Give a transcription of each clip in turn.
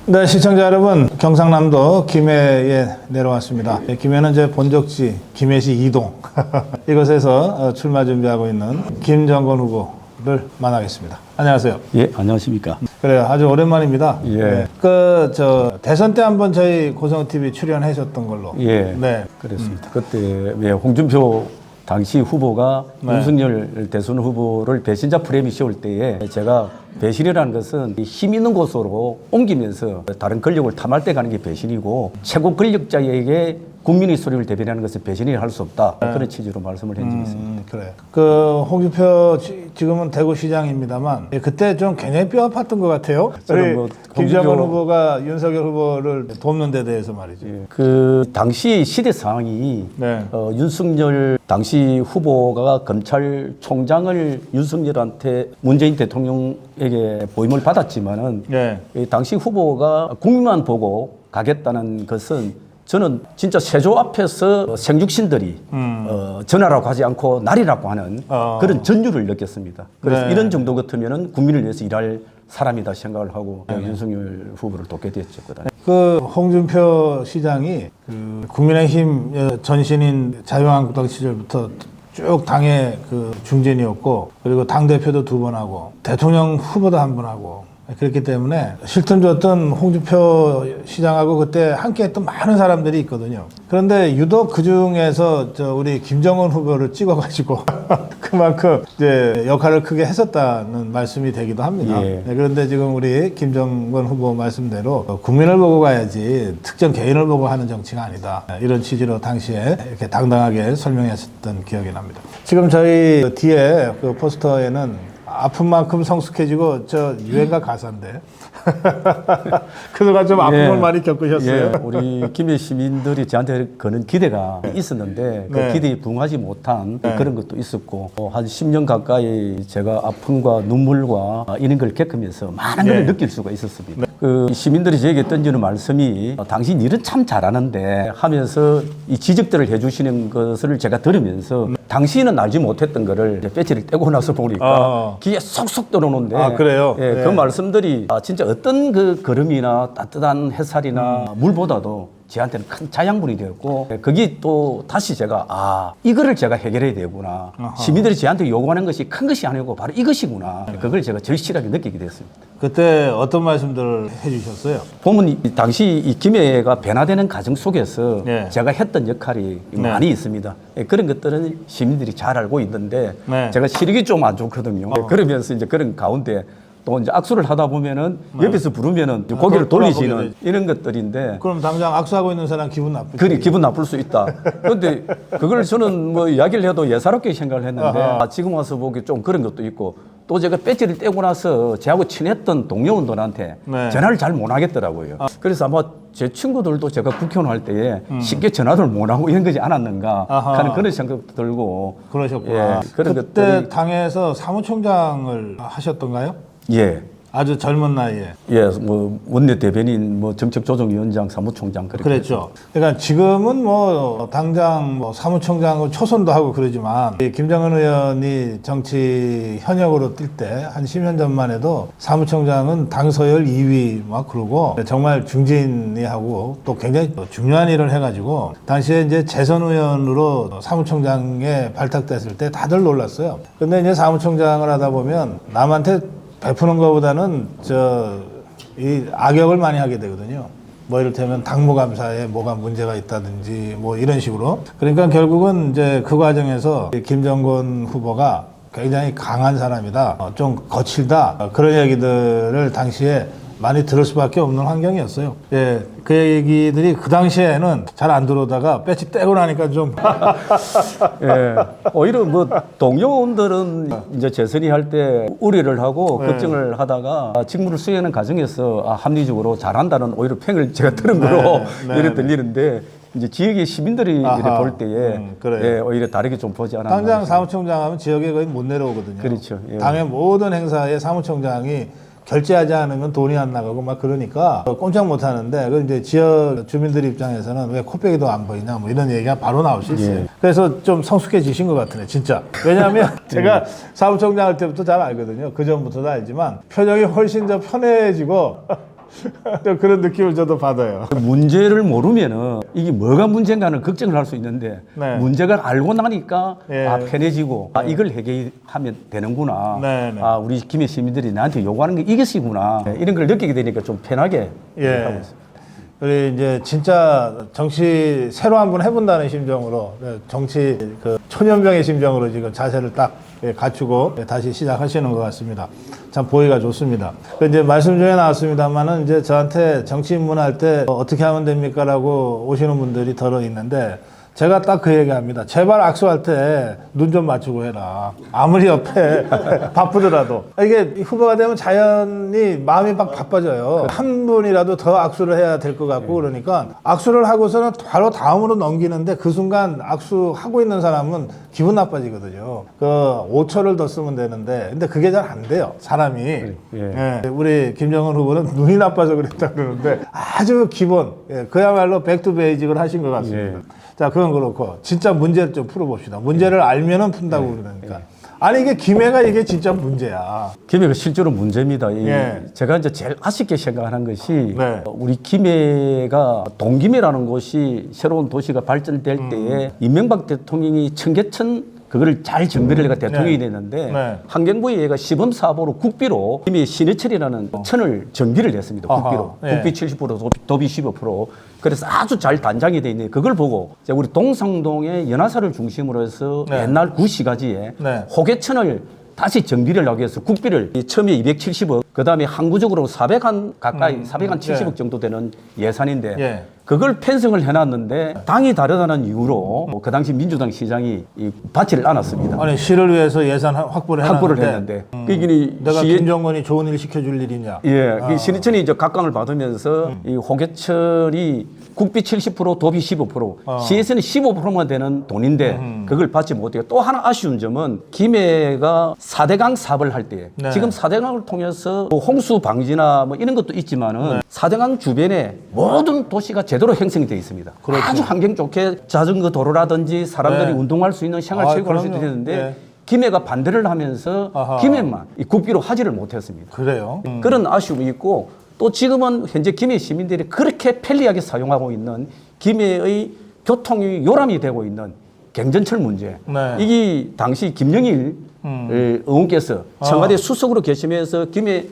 네, 시청자 여러분, 경상남도 김해에 내려왔습니다. 김해는 제 본적지 김해시 이동 이곳에서 출마 준비하고 있는 김정건 후보를 만나겠습니다. 안녕하세요. 예, 안녕하십니까. 그래요, 아주 오랜만입니다. 예. 네. 대선 때 한번 저희 고성TV 출연하셨던 걸로. 예. 네. 그랬습니다. 그때 예, 홍준표 당시 후보가 네. 윤석열 대선 후보를 배신자 프레임이 씌울 때에 제가 배신이라는 것은 힘 있는 곳으로 옮기면서 다른 권력을 탐할 때 가는 게 배신이고 최고 권력자에게 국민의 소리를 대변하는 것은 배신이라 할 수 없다. 그런 취지로 말씀을 한 적이 있습니다. 그래. 홍준표 지금은 대구시장입니다만 그때 좀 굉장히 뼈 아팠던 것 같아요. 저는 뭐 김정은 후보가 윤석열 후보를 돕는 데 대해서 말이죠. 예, 그 당시 시대 상황이 네. 윤석열 당시 후보가 검찰총장을 윤석열한테 문재인 대통령에게 보임을 받았지만은 네. 이 당시 후보가 국민만 보고 가겠다는 것은 저는 진짜 세조 앞에서 생육신들이 전하라고 하지 않고 날이라고 하는 그런 전율을 느꼈습니다. 그래서 네. 이런 정도 같으면은 국민을 위해서 일할 사람이다 생각을 하고 윤석열 후보를 돕게 됐죠. 그 홍준표 시장이 그 국민의힘 전신인 자유한국당 시절부터 쭉 당의 그 중진이었고, 그리고 당대표도 2번 하고 대통령 후보도 1번 하고, 그렇기 때문에 실틈 줬던 홍준표 시장하고 그때 함께 했던 많은 사람들이 있거든요. 그런데 유독 그 중에서 우리 김정은 후보를 찍어가지고 그만큼 이제 역할을 크게 했었다는 말씀이 되기도 합니다. 예. 네, 그런데 지금 우리 김정은 후보 말씀대로 국민을 보고 가야지 특정 개인을 보고 하는 정치가 아니다. 이런 취지로 당시에 이렇게 당당하게 설명했었던 기억이 납니다. 지금 저희 뒤에 그 포스터에는 아픈 만큼 성숙해지고 저 유행가 가사인데 그동안 좀 아픔을 많이 겪으셨어요? 예, 우리 김해 시민들이 저한테 거는 기대가 있었는데 그 네. 기대에 부응하지 못한 그런 것도 있었고 한 10년 가까이 제가 아픔과 눈물과 이런 걸 겪으면서 많은 걸 느낄 수가 있었습니다. 그 시민들이 저에게 던지는 말씀이 당신 일은 참 잘하는데 하면서 이 지적들을 해주시는 것을 제가 들으면서 당신은 알지 못했던 거를 이제 배지를 떼고 나서 보니까 귀에 쏙쏙 들어오는데 그래요? 예, 네. 그 말씀들이 진짜 어떤 그 걸음이나 따뜻한 햇살이나 물보다도 저한테는 큰 자양분이 되었고 거기 또 다시 제가 이거를 제가 해결해야 되구나. 시민들이 저한테 요구하는 것이 큰 것이 아니고 바로 이것이구나. 그걸 제가 절실하게 느끼게 됐습니다. 그때 어떤 말씀들을 해주셨어요? 보면 당시 이 김해가 변화되는 과정 속에서 네. 제가 했던 역할이 많이 있습니다. 그런 것들은 시민들이 잘 알고 있는데 네. 제가 시력이 좀 안 좋거든요. 그러면서 이제 그런 가운데 또 이제 악수를 하다 보면은 옆에서 부르면은 이제 고개를 돌리시는 이런 것들인데 그럼 당장 악수하고 있는 사람 기분 나쁘죠? 기분 나쁠 수 있다. 그런데 그걸 저는 뭐 이야기를 해도 예사롭게 생각을 했는데 지금 와서 보기 좀 그런 것도 있고 또 제가 배지를 떼고 나서 저하고 친했던 동료원들한테 네. 전화를 잘 못 하겠더라고요. 그래서 아마 제 친구들도 제가 국회의원 할 때에 쉽게 전화를 못 하고 이런 거지 않았는가 하는 그런 생각도 들고. 그러셨구나. 그런 그때 것들이 당에서 사무총장을 하셨던가요? 예. 아주 젊은 나이에. 예, 뭐 원내 대변인, 뭐 정책조정위원장, 사무총장 그랬죠. 그러니까 지금은 뭐 당장 뭐 사무총장을 초선도 하고 그러지만 이 김정은 의원이 정치 현역으로 뛸 때 한 10년 전만 해도 사무총장은 당 서열 2위 막 그러고 정말 중진이 하고 또 굉장히 중요한 일을 해가지고 당시에 이제 재선 의원으로 사무총장에 발탁됐을 때 다들 놀랐어요. 근데 이제 사무총장을 하다 보면 남한테 베푸는 것보다는 이 악역을 많이 하게 되거든요. 뭐 이를테면 당무감사에 뭐가 문제가 있다든지 뭐 이런 식으로. 그러니까 결국은 이제 그 과정에서 김정건 후보가 굉장히 강한 사람이다, 좀 거칠다, 그런 얘기들을 당시에 많이 들을 수밖에 없는 환경이었어요. 예, 그 얘기들이 그 당시에는 잘 안 들어오다가 배치 떼고 나니까 좀. 예. 오히려 뭐 동료원들은 이제 재선이 할 때 우려를 하고 걱정을 하다가 직무를 수행하는 과정에서 합리적으로 잘한다는 오히려 평을 제가 들은 거로 이렇게 들리는데 이제 지역의 시민들이 볼 때에 예, 오히려 다르게 좀 보지 않았나. 당장 사무총장 하면 지역에 거의 못 내려오거든요. 그렇죠. 예. 당의 모든 행사에 사무총장이 결제하지 않으면 돈이 안 나가고 막 그러니까 꼼짝 못 하는데, 그 이제 지역 주민들 입장에서는 왜 코빼기도 안 보이냐 뭐 이런 얘기가 바로 나올 수 있어요. 예. 그래서 좀 성숙해지신 것 같으네, 진짜. 왜냐하면 제가 사무총장 할 때부터 잘 알거든요. 그 전부터도 알지만 표정이 훨씬 더 편해지고 또 그런 느낌을 저도 받아요. 문제를 모르면은 이게 뭐가 문제인가는 걱정을 할 수 있는데 네. 문제가 알고 나니까 예. 편해지고 이걸 해결하면 되는구나. 네, 네. 우리 김해 시민들이 나한테 요구하는 게 이것이구나. 이런 걸 느끼게 되니까 좀 편하게 예. 하고 있습니다. 우리 이제 진짜 정치 새로 한번 해본다는 심정으로 정치 그 초년병의 심정으로 지금 자세를 딱 갖추고 다시 시작하시는 것 같습니다. 참 보기가 좋습니다. 이제 말씀 중에 나왔습니다만은 이제 저한테 정치 입문할 때 어떻게 하면 됩니까라고 오시는 분들이 더러 있는데 제가 딱 그 얘기합니다. 제발 악수할 때 눈 좀 맞추고 해라. 아무리 옆에 바쁘더라도. 이게 후보가 되면 자연히 마음이 막 바빠져요. 한 분이라도 더 악수를 해야 될 것 같고 그러니까 악수를 하고서는 바로 다음으로 넘기는데 그 순간 악수하고 있는 사람은 기분 나빠지거든요. 그 5초를 더 쓰면 되는데 근데 그게 잘 안 돼요. 사람이. 예, 우리 김정은 후보는 눈이 나빠서 그랬다 그러는데 아주 기본. 그야말로 백투베이직을 하신 것 같습니다. 자, 그건 그렇고 진짜 문제를 좀 풀어봅시다. 문제를 알면은 푼다고 그러니까. 아니 이게 김해가 이게 진짜 문제야. 김해가 실제로 문제입니다. 예. 제가 이제 제일 아쉽게 생각하는 것이 네. 우리 김해가 동김해라는 곳이 새로운 도시가 발전될 때에 이명박 대통령이 청계천 그거를 잘 정비를 해가 대통령이 됐는데 네. 환경부에 얘가 시범사업으로 국비로 김해 신해철이라는 천을 정비를 했습니다. 아하. 국비로. 예. 국비 70%, 도비 15%. 그래서 아주 잘 단장이 돼 있는데 그걸 보고 이제 우리 동상동의 연화사를 중심으로 해서 네. 옛날 구시가지에 네. 호계천을 다시 정비를 하기 위해서 국비를 처음에 270억, 그 다음에 항구적으로 400한 가까이, 470억 정도 되는 예산인데 예. 그걸 편성을 해놨는데 당이 다르다는 이유로 그 당시 민주당 시장이 받지를 않았습니다. 아니 시를 위해서 예산 확보를 했는데 그게 내가 김정은이 좋은 일 시켜줄 일이냐. 예, 신해천이 이제 각광을 받으면서 이 호계철이 국비 70%, 도비 15%, 시에서는 15%만 되는 돈인데 그걸 받지 못해요. 또 하나 아쉬운 점은 김해가 4대강 사업을 할 때 네. 지금 4대강을 통해서 뭐 홍수 방지나 뭐 이런 것도 있지만은 4대강 주변에 모든 도시가 제대로 형성이 되어 있습니다. 그렇죠. 아주 환경 좋게 자전거 도로라든지 사람들이 네. 운동할 수 있는 생활체육을 할 수 그럼요. 있는데 네. 김해가 반대를 하면서 아하. 김해만 이 국비로 하지를 못했습니다. 그래요. 그런 아쉬움이 있고 또 지금은 현재 김해 시민들이 그렇게 편리하게 사용하고 있는 김해의 교통이 요람이 되고 있는 경전철 문제. 네. 이게 당시 김영일 의원께서 청와대 수석으로 계시면서 김해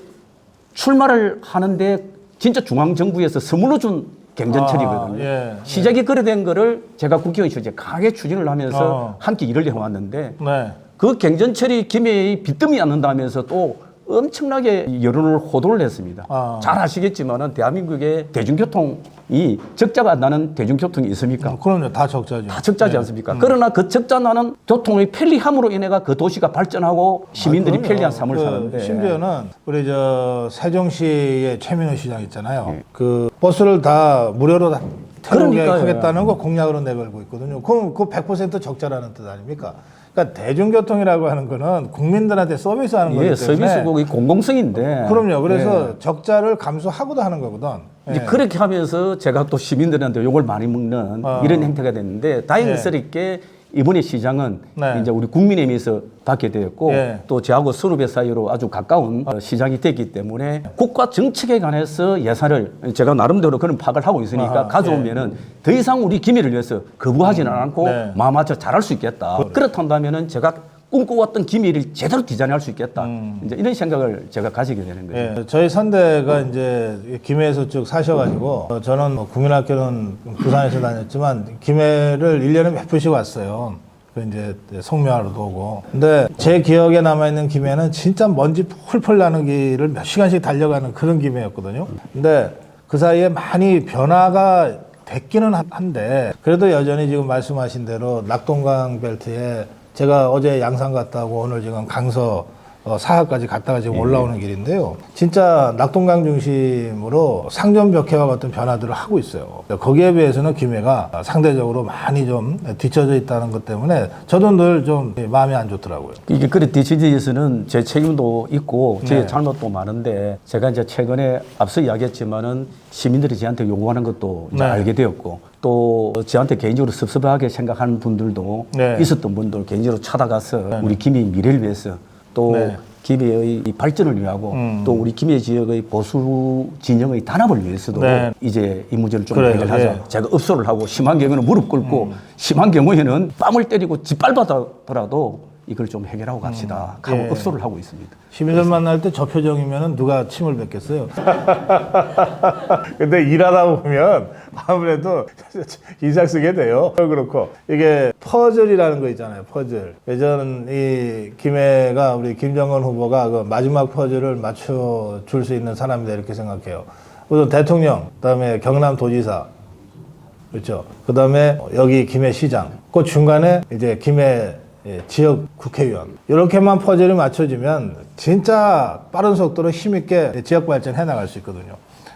출마를 하는데 진짜 중앙정부에서 선물로 준 경전철이거든요. 예. 시작이 그래 된 거를 제가 국회의원 시절에 강하게 추진을 하면서 함께 일을 해왔는데 네. 그 경전철이 김해의 빚뜸이 않는다면서 또 엄청나게 여론을 호도를 했습니다. 잘 아시겠지만은 대한민국의 대중교통이 적자가 나는 대중교통이 있습니까? 그럼요. 다 적자죠. 다 적자지 않습니까? 그러나 그 적자 나는 교통의 편리함으로 인해가 그 도시가 발전하고 시민들이 그럼요. 편리한 삶을 사는데 심지어는 우리 저 세종시의 최민호 시장 있잖아요. 그 버스를 다 무료로 다 태우게 그러니까요. 하겠다는 거 공약으로 내걸고 있거든요. 그럼 그 100% 적자라는 뜻 아닙니까? 그러니까 대중교통이라고 하는 거는 국민들한테 서비스하는 거기 예, 때문에 서비스고 공공성인데 그럼요. 그래서 적자를 감수하고도 하는 거거든. 이제 그렇게 하면서 제가 또 시민들한테 욕을 많이 먹는 이런 행태가 됐는데 다행스럽게 이번에 시장은 네. 이제 우리 국민의힘에서 받게 되었고 예. 또 저하고 선후배 사이로 아주 가까운 시장이 됐기 때문에 국가 정책에 관해서 예산을 제가 나름대로 그런 파악을 하고 있으니까 가져오면은 더 이상 우리 김해를 위해서 거부하지는 않고 네. 마음 맞춰 잘할 수 있겠다. 그렇다면은 제가 꿈꿔왔던 김해를 제대로 디자인할 수 있겠다. 이제 이런 생각을 제가 가지게 되는 거죠. 예, 저희 선대가 이제 김해에서 쭉 사셔가지고 저는 뭐 국민학교는 부산에서 다녔지만 김해를 1년에 몇 번씩 왔어요. 그 이제 성묘하러도 오고. 근데 제 기억에 남아있는 김해는 진짜 먼지 펄펄 나는 길을 몇 시간씩 달려가는 그런 김해였거든요. 근데 그 사이에 많이 변화가 됐기는 한데 그래도 여전히 지금 말씀하신 대로 낙동강 벨트에 제가 어제 양산 갔다 오고 오늘 지금 강서 사하까지 갔다가 지금 올라오는 길인데요. 진짜 낙동강 중심으로 상전벽해와 같은 변화들을 하고 있어요. 거기에 비해서는 김해가 상대적으로 많이 좀 뒤처져 있다는 것 때문에 저도 늘 좀 마음이 안 좋더라고요. 이게 그래 뒤처지에서는 제 책임도 있고 제 네. 잘못도 많은데 제가 이제 최근에 앞서 이야기했지만은 시민들이 저한테 요구하는 것도 이제 네. 알게 되었고 또 저한테 개인적으로 섭섭하게 생각하는 분들도 네. 있었던 분들 개인적으로 찾아가서 우리 김해 미래를 위해서 또 네. 김해의 이 발전을 위하고 또 우리 김해 지역의 보수 진영의 단합을 위해서도 네. 이제 이 문제를 좀 그래요. 해결하자. 예. 제가 업소를 하고 심한 경우는 무릎 꿇고 심한 경우에는 뺨을 때리고 짓밟아더라도 이걸 좀 해결하고 갑시다. 하고 예. 업소를 하고 있습니다. 시민들 만날 때 저 표정이면 누가 침을 뱉겠어요? 근데 일하다 보면 아무래도 인상 쓰게 돼요. 그렇고 이게 퍼즐이라는 거 있잖아요. 퍼즐. 예전 이 김해가 우리 김정은 후보가 그 마지막 퍼즐을 맞춰줄 수 있는 사람이다 이렇게 생각해요. 우선 대통령, 그다음에 경남도지사, 그렇죠. 그다음에 여기 김해시장, 그 중간에 이제 김해 지역 국회의원 이렇게만 퍼즐이 맞춰지면 진짜 빠른 속도로 힘있게 지역 발전해 나갈 수 있거든요.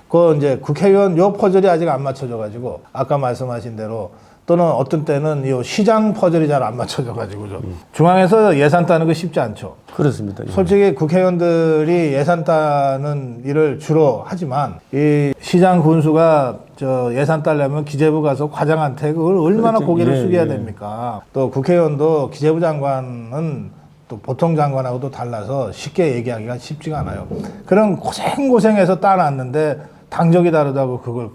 그 이제 국회의원 요 퍼즐이 아직 안 맞춰져 가지고 아까 말씀하신 대로 또는 어떤 때는 이 시장 퍼즐이 잘 안 맞춰져 가지고 중앙에서 예산 따는 거 쉽지 않죠. 그렇습니다. 예. 솔직히 국회의원들이 예산 따는 일을 주로 하지만 이 시장 군수가 저 예산 따려면 기재부 가서 과장한테 그걸 얼마나 그렇지. 고개를 예, 숙여야 예. 됩니까? 또 국회의원도 기재부 장관은 또 보통 장관하고도 달라서 쉽게 얘기하기가 쉽지가 않아요. 그런 고생해서 따놨는데 당적이 다르다고 그걸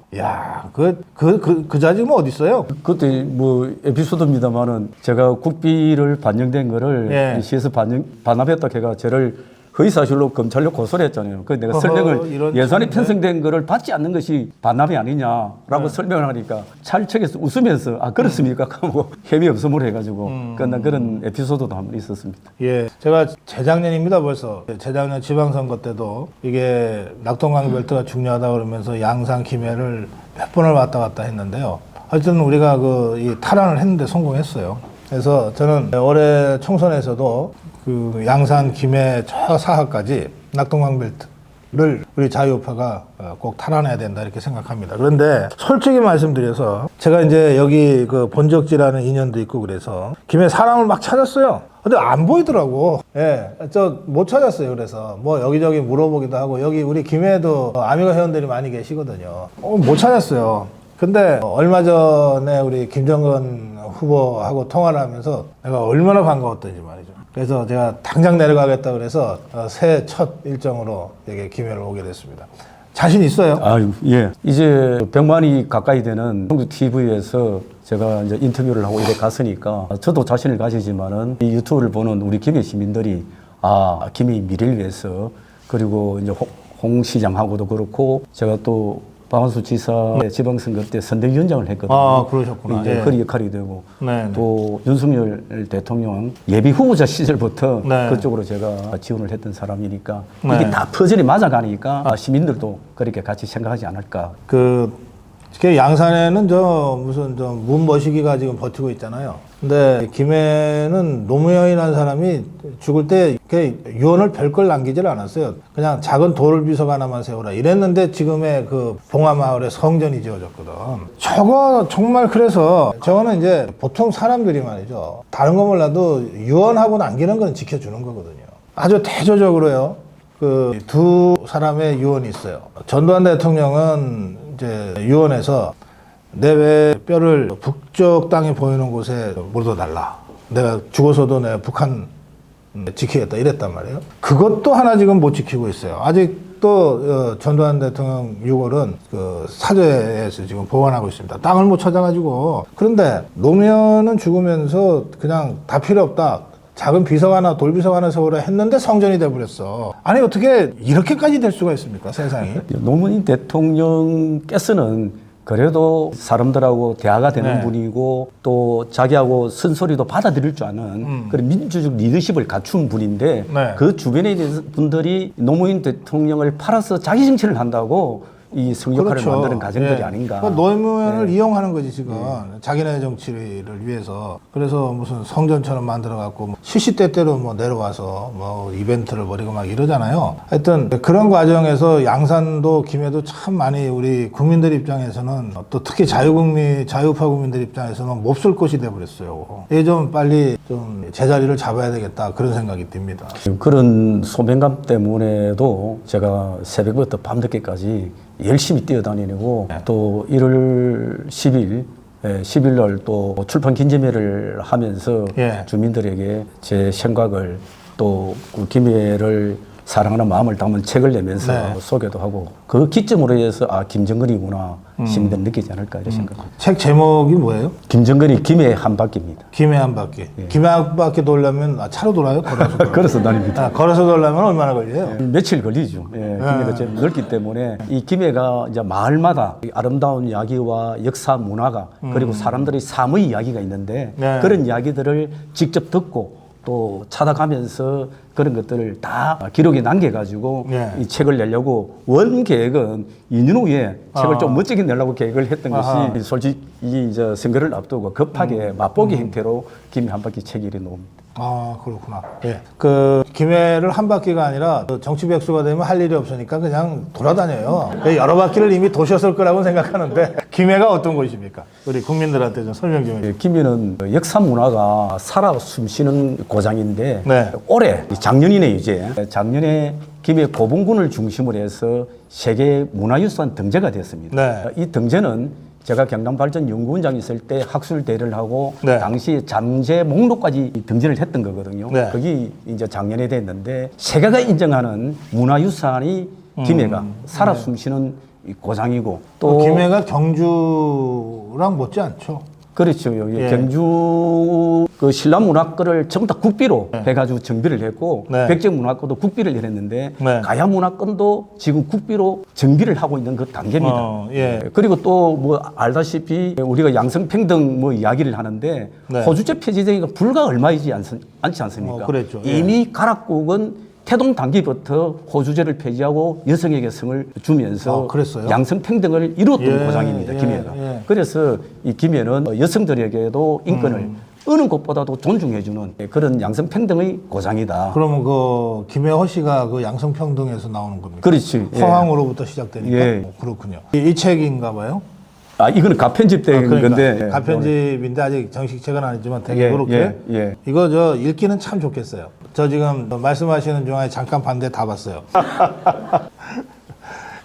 그 자질은 어디 있어요? 그때 뭐 에피소드입니다만은 제가 국비를 반영된 거를 예. 시에서 반납했다 해가 저를 허위사실로 검찰로 고소를 했잖아요. 그 내가 어허, 설명을 이런 예산이 참네. 편성된 거를 받지 않는 것이 반납이 아니냐라고 설명을 하니까 찰척에서 웃으면서 아 그렇습니까? 하고 혐의 없음으로 해가지고 끝난 그런 에피소드도 한 번 있었습니다. 예, 제가 재작년입니다 벌써. 재작년 지방선거 때도 이게 낙동강 벨트가 중요하다 그러면서 양산 김해를 몇 번을 왔다 갔다 했는데요. 하여튼 우리가 이 탈환을 했는데 성공했어요. 그래서 저는 올해 총선에서도 그 양산 김해 저 사하까지 낙동강 벨트를 우리 자유우파가 꼭 탈환해야 된다 이렇게 생각합니다. 그런데 솔직히 말씀드려서 제가 이제 여기 그 본적지라는 인연도 있고 그래서 김해 사람을 막 찾았어요. 근데 안 보이더라고. 예, 저 못 찾았어요. 그래서 뭐 여기저기 물어보기도 하고 여기 우리 김해에도 아미가 회원들이 많이 계시거든요. 못 찾았어요. 근데 얼마 전에 우리 김정은 후보하고 통화를 하면서 내가 얼마나 반가웠던지 말이죠. 그래서 제가 당장 내려가겠다 그래서 새해 첫 일정으로 여기 김해를 오게 됐습니다. 자신 있어요? 아유, 예. 이제 100만이 가까이 되는 한국 TV에서 제가 이제 인터뷰를 하고 이래 갔으니까 저도 자신을 가지지만은 이 유튜브를 보는 우리 김해 시민들이 아, 김해의 미래를 위해서 그리고 이제 홍 시장하고도 그렇고 제가 또 박원순 지사 지방선거 때 선대위원장을 했거든요. 아, 그러셨구나. 이제 예. 그런 역할이 되고 네, 네. 또 윤석열 대통령 예비 후보자 시절부터 네. 그쪽으로 제가 지원을 했던 사람이니까 네. 이게 다 퍼즐이 맞아가니까 시민들도 그렇게 같이 생각하지 않을까. 특히 양산에는 무슨 문머시기가 지금 버티고 있잖아요. 근데 김해는 노무현이라는 사람이 죽을 때 이렇게 유언을 별걸 남기질 않았어요. 그냥 작은 돌비석 하나만 세워라 이랬는데 지금의 그 봉화마을에 성전이 지어졌거든. 저거 정말 그래서 저거는 이제 보통 사람들이 말이죠. 다른 거 몰라도 유언하고 남기는 건 지켜주는 거거든요. 아주 대조적으로요. 그 두 사람의 유언이 있어요. 전두환 대통령은 이제 유언에서 내 왜 뼈를 북쪽 땅이 보이는 곳에 묻어달라. 내가 죽어서도 내가 북한 지키겠다 이랬단 말이에요. 그것도 하나 지금 못 지키고 있어요. 아직도 전두환 대통령 유골은 그 사저에서 지금 보관하고 있습니다. 땅을 못 찾아가지고. 그런데 노무현은 죽으면서 그냥 다 필요 없다. 작은 비석 하나, 돌비석 하나 세우라 했는데 성전이 돼버렸어. 아니 어떻게 이렇게까지 될 수가 있습니까, 세상이? 노무현 대통령께서는 그래도 사람들하고 대화가 되는 네. 분이고 또 자기하고 쓴소리도 받아들일 줄 아는 그런 민주적 리더십을 갖춘 분인데 네. 그 주변에 있는 분들이 노무현 대통령을 팔아서 자기 정치를 한다고 이 성역할을 만드는 가정들이 예. 아닌가. 그러니까 노무현을 이용하는 거지 지금 자기네 정치를 위해서. 그래서 무슨 성전처럼 만들어갖고 뭐 시시때때로 뭐 내려와서 뭐 이벤트를 벌이고 막 이러잖아요. 하여튼 그런 과정에서 양산도 김해도 참 많이 우리 국민들 입장에서는 또 특히 자유우파 국민들 입장에서는 몹쓸 곳이 돼버렸어요. 이게 좀 빨리 좀 제자리를 잡아야 되겠다 그런 생각이 듭니다. 그런 소명감 때문에도 제가 새벽부터 밤늦게까지 열심히 뛰어다니고 또 1월 10일 10일 날 또 출판 기념회를 하면서 예. 주민들에게 제 생각을 또 그 김해를 사랑하는 마음을 담은 책을 내면서 네. 소개도 하고 그 기점으로 해서 아 김정근이구나 시민들 느끼지 않을까 이런 생각합니다. 책 제목이 뭐예요? 김정근이 김해 한 바퀴입니다. 김해 한 바퀴. 김해 한 바퀴 돌려면 차로 돌아요? 걸어서 돌아요? 걸어서 다닙니다. 걸어서 돌려면 얼마나 걸려요? 며칠 걸리죠. 예, 김해가 좀 넓기 때문에 이 김해가 이제 마을마다 이 아름다운 이야기와 역사 문화가 그리고 사람들의 삶의 이야기가 있는데 네. 그런 이야기들을 직접 듣고 또 찾아가면서 그런 것들을 다 기록에 남겨가지고 네. 이 책을 내려고 원 계획은 2년 후에 책을 좀 멋지게 내려고 계획을 했던 것이 솔직히 이제 선거를 앞두고 급하게 맛보기 형태로 김해 한 바퀴 책이 이렇게 나옵니다. 아, 그렇구나. 예. 그, 김해를 한 바퀴가 아니라 정치 백수가 되면 할 일이 없으니까 그냥 돌아다녀요. 여러 바퀴를 이미 도셨을 거라고 생각하는데, 김해가 어떤 곳입니까? 우리 국민들한테 좀 설명 좀 해주세요. 예, 김해는 역사 문화가 살아 숨쉬는 고장인데 네. 올해 작년이네 이제 작년에 김해 고봉군을 중심으로 해서 세계 문화유산 등재가 됐습니다. 네. 이 등재는 제가 경남발전연구원장 있을 때 학술 대회를 하고 네. 당시 잠재 목록까지 등재를 했던 거거든요. 네. 그게 이제 작년에 됐는데 세계가 인정하는 문화유산이 김해가 살아 숨쉬는 이 고장이고 또 김해가 경주랑 못지 않죠. 그렇죠. 여기 예. 경주 그 신라문화권을 전부 다 국비로 해가지고 정비를 했고 네. 백제문화권도 국비를 했는데 네. 가야문화권도 지금 국비로 정비를 하고 있는 그 단계입니다. 예. 그리고 또 뭐 알다시피 우리가 양성평등 뭐 이야기를 하는데 네. 호주제 폐지되기가 불과 얼마이지 않지 않습니까? 그랬죠. 예. 이미 가락국은 태동 단기부터 호주제를 폐지하고 여성에게 성을 주면서 그랬어요? 양성평등을 이루었던 예, 고장입니다. 예, 김해가. 예. 그래서 이 김해는 여성들에게도 인권을 어느 곳보다도 존중해주는 그런 양성평등의 고장이다. 그러면 그, 김해 허씨가 그 양성평등에서 나오는 겁니까? 그렇지. 예. 서항으로부터 시작되니까? 예. 그렇군요. 이 책인가 봐요? 아, 이거는 가편집된 건데. 예. 가편집인데 아직 정식 책은 아니지만 되게 예, 그렇게 예, 예. 이거 저 읽기는 참 좋겠어요. 저 지금 말씀하시는 중에 잠깐 봤는데 다 봤어요.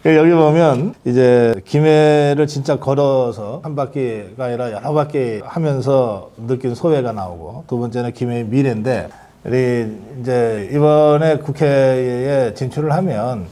여기 보면 이제 김해를 진짜 걸어서 한 바퀴가 아니라 여러 바퀴 하면서 느낀 소회가 나오고 두 번째는 김해의 미래인데 우리 이제 이번에 국회에 진출을 하면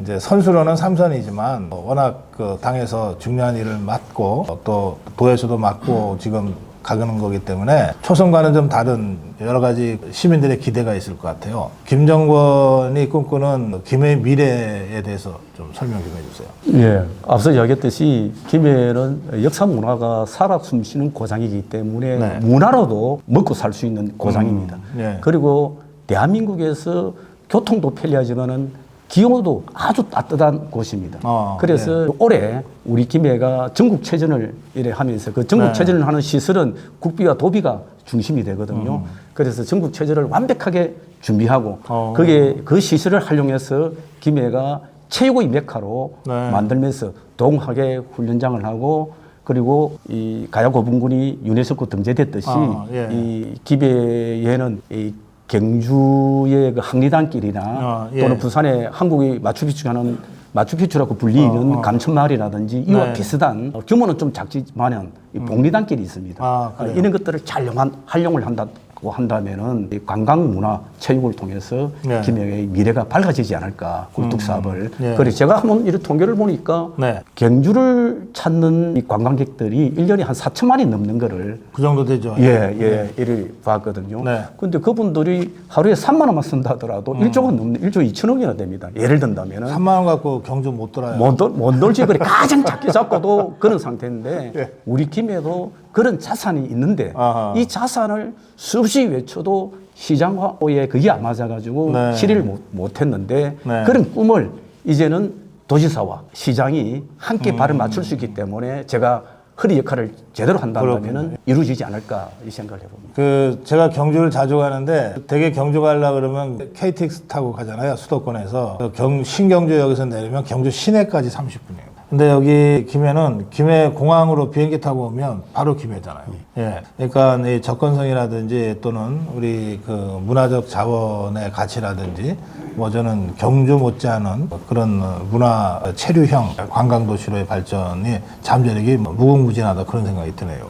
이제 선수로는 삼선이지만 워낙 그 당에서 중요한 일을 맡고 또 도에서도 맡고 지금 가는 거기 때문에 초선과는 좀 다른 여러 가지 시민들의 기대가 있을 것 같아요. 김정권이 꿈꾸는 김해의 미래에 대해서 좀 설명 좀 해주세요. 예. 앞서 이야기했듯이 김해는 역사 문화가 살아 숨쉬는 고장이기 때문에 네. 문화로도 먹고 살 수 있는 고장입니다. 예. 그리고 대한민국에서 교통도 편리하지만은 기후도 아주 따뜻한 곳입니다. 그래서 올해 우리 김해가 전국체전을 이래 하면서 그 전국체전을 하는 시설은 국비와 도비가 중심이 되거든요. 그래서 전국체전을 완벽하게 준비하고 그게 그 시설을 활용해서 김해가 최고의 메카로 네. 만들면서 동학의 훈련장을 하고 그리고 이 가야고분군이 유네스코 등재됐듯이 예. 이 김해에는 이 경주의 그 항리단길이나 예. 또는 부산의 한국의 마추픽추라는 마추픽추라고 불리는 감천마을이라든지 이와 네. 비슷한 규모는 좀 작지만은 이 복리단길이 있습니다. 그래요? 이런 것들을 잘 활용을 한다고 한다면은 이 관광 문화 체육을 통해서 네. 김해의 미래가 밝아지지 않을까 굴뚝 사업을. 예. 그래서 제가 한번 이런 통계를 보니까 네. 경주를 찾는 이 관광객들이 1년에 한 4천만이 넘는 거를 그 정도 되죠. 이를 봤거든요. 네. 근데 그분들이 하루에 3만 원만 쓴다 하더라도 1조가 넘는 1조 2천억이나 됩니다. 예를 든다면은 3만 원 갖고 경주 못 돌아요. 못 돌지 그래 가장 작게 잡고도 그런 상태인데 예. 우리 김해도 그런 자산이 있는데 아하. 이 자산을 수없이 외쳐도 시장화에 그게 안 맞아가지고 네. 실현을 못 했는데 네. 그런 꿈을 이제는 도지사와 시장이 함께 발을 맞출 수 있기 때문에 제가 허리 역할을 제대로 한다면 이루어지지 않을까 이 생각을 해봅니다. 그 제가 경주를 자주 가는데 되게 경주 가려고 그러면 KTX 타고 가잖아요. 수도권에서 신경주역에서 내리면 경주 시내까지 30분이에요. 근데 여기 김해는 김해 공항으로 비행기 타고 오면 바로 김해잖아요. 예. 그러니까 이 접근성이라든지 또는 우리 그 문화적 자원의 가치라든지 뭐 저는 경주 못지않은 그런 문화 체류형 관광 도시로의 발전이 잠재력이 무궁무진하다 그런 생각이 드네요.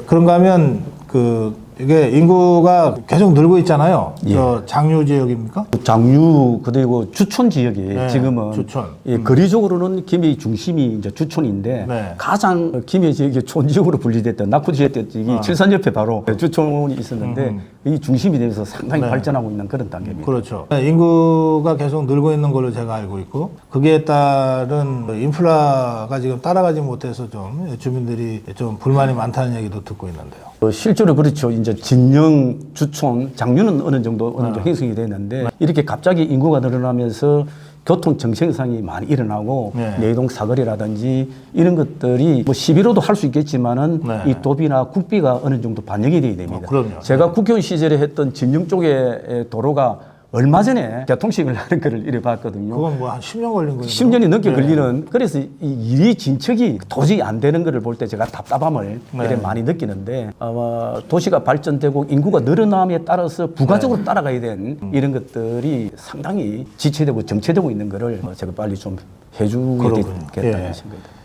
그런가 하면 그 이게 인구가 계속 늘고 있잖아요. 예. 저 장유 지역입니까? 장유 그리고 주촌 지역이 네, 지금은 주촌. 예, 거리적으로는 김해의 중심이 이제 주촌인데 네. 가장 김해 지역의 촌 지역으로 분리됐던 낙후 지역 지역이 칠산 옆에 바로 주촌이 있었는데 이 중심이 되면서 상당히 네. 발전하고 있는 그런 단계입니다. 그렇죠. 인구가 계속 늘고 있는 걸로 제가 알고 있고 그게 따른 인프라가 지금 따라가지 못해서 좀 주민들이 좀 불만이 많다는 얘기도 듣고 있는데요. 실제로 그렇죠. 이제 진영, 주촌, 장류는 어느 정도 형성이 되는데 이렇게 갑자기 인구가 늘어나면서 교통 정체상이 많이 일어나고 네. 내동 사거리라든지 이런 것들이 뭐 시비로도 할 수 있겠지만은 네. 이 도비나 국비가 어느 정도 반영이 돼야 됩니다. 그럼요. 제가 국회의원 시절에 했던 진영 쪽의 도로가 얼마 전에 교통식을 하는 거를 이래 봤거든요. 그건 뭐 한 10년 걸린 거예요. 10년이 넘게 걸리는 그래서 이 일이 진척이 도저히 안 되는 거를 볼 때 제가 답답함을 이렇게 많이 느끼는데 아마 도시가 발전되고 인구가 늘어남에 따라서 부가적으로 따라가야 된 이런 것들이 상당히 지체되고 정체되고 있는 거를 제가 빨리 좀 해주게 되겠다는 생각입니다.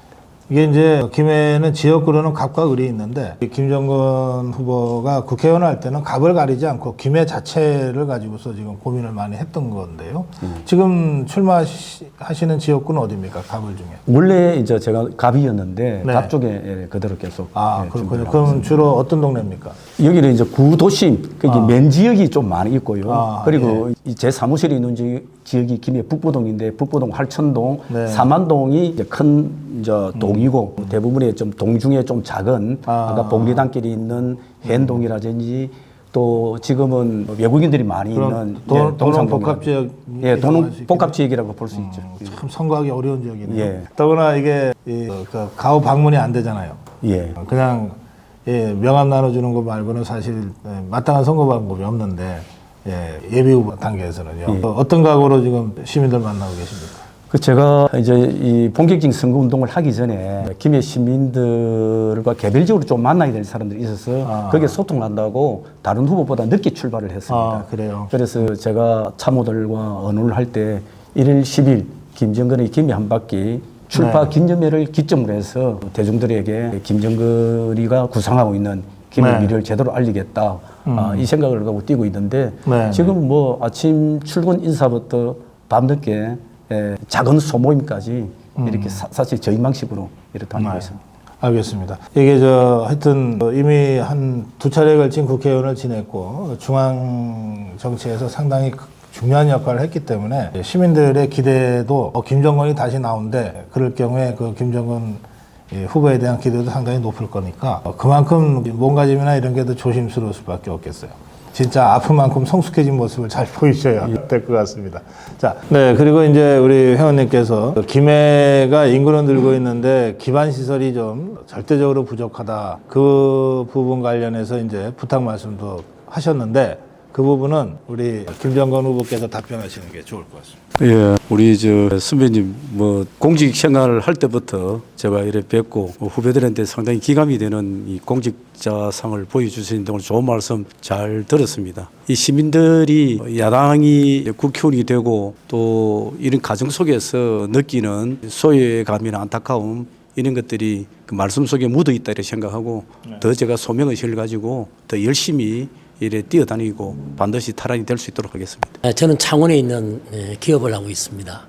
이게 이제 김해는 지역구로는 갑과 을이 있는데 김정근 후보가 국회의원 할 때는 갑을 가리지 않고 김해 자체를 가지고서 지금 고민을 많이 했던 건데요. 지금 출마하시는 지역구는 어디입니까? 갑을 중에? 원래 이제 제가 갑이었는데 네. 갑 쪽에 그대로 계속 그렇군요. 준비를 하고 그럼 있습니다. 주로 어떤 동네입니까? 여기는 이제 구도심, 거기 맨 지역이 좀 많이 있고요. 그리고 제 사무실이 있는 지역이 김해 북부동인데 북부동 활천동, 네. 삼안동이 이제 큰 이제 동이고 대부분의 좀 동중에 좀 작은 아까 봉리단길이 있는 해안동이라든지 또 지금은 외국인들이 많이 있는 도농 복합 지역. 예, 도농 복합 지역이라고 볼 수 있죠. 참 선거하기 어려운 지역이네요. 예. 더구나 이게 그 가후 방문이 안 되잖아요. 예. 그냥 명함 나눠주는 거 말고는 사실 마땅한 선거 방법이 없는데 예비 후보 단계에서는요. 어떤 각오로 지금 시민들 만나고 계십니까? 그 제가 이제 이 본격적인 선거 운동을 하기 전에 김해 시민들과 개별적으로 좀 만나야 될 사람들이 있어서 거기에 소통을 한다고 다른 후보보다 늦게 출발을 했습니다. 그래요. 그래서 제가 참모들과 언어를 할 때 1일 10일 김정근의 김해 한 바퀴 출파 기념회를 기점으로 해서 대중들에게 김정근이가 구상하고 있는 김해 미래를 제대로 알리겠다. 이 생각을 갖고 뛰고 있는데 지금 뭐 아침 출근 인사부터 밤늦게 작은 소모임까지 이렇게 사실 저희망식으로 이렇게 다니고 있습니다. 알겠습니다. 이게 하여튼 이미 한 두 차례에 걸친 국회의원을 지냈고 중앙 정치에서 상당히 중요한 역할을 했기 때문에 시민들의 기대도 김정은이 다시 나온대 그럴 경우에 그 김정은 후보에 대한 기대도 상당히 높을 거니까 그만큼 몸가짐이나 이런 게 더 조심스러울 수밖에 없겠어요. 진짜 아픈 만큼 성숙해진 모습을 잘 보이셔야 될 것 같습니다. 자, 네. 그리고 이제 우리 회원님께서 김해가 인구는 늘고 있는데 기반 시설이 좀 절대적으로 부족하다. 그 부분 관련해서 이제 부탁 말씀도 하셨는데 그 부분은 우리 김정건 후보께서 답변하시는 게 좋을 것 같습니다. 예, 우리 선배님 공직 생활을 할 때부터 제가 이렇게 뵙고 후배들한테 상당히 기감이 되는 이 공직자상을 보여주신 동안 좋은 말씀 잘 들었습니다. 이 시민들이 야당이 국회의원이 되고 또 이런 과정 속에서 느끼는 소외감이나 안타까움 이런 것들이 그 말씀 속에 묻어 있다 이렇게 생각하고 더 제가 소명의 실을 가지고 더 열심히 이래 뛰어다니고 반드시 탈환이 될 수 있도록 하겠습니다. 저는 창원에 있는 기업을 하고 있습니다.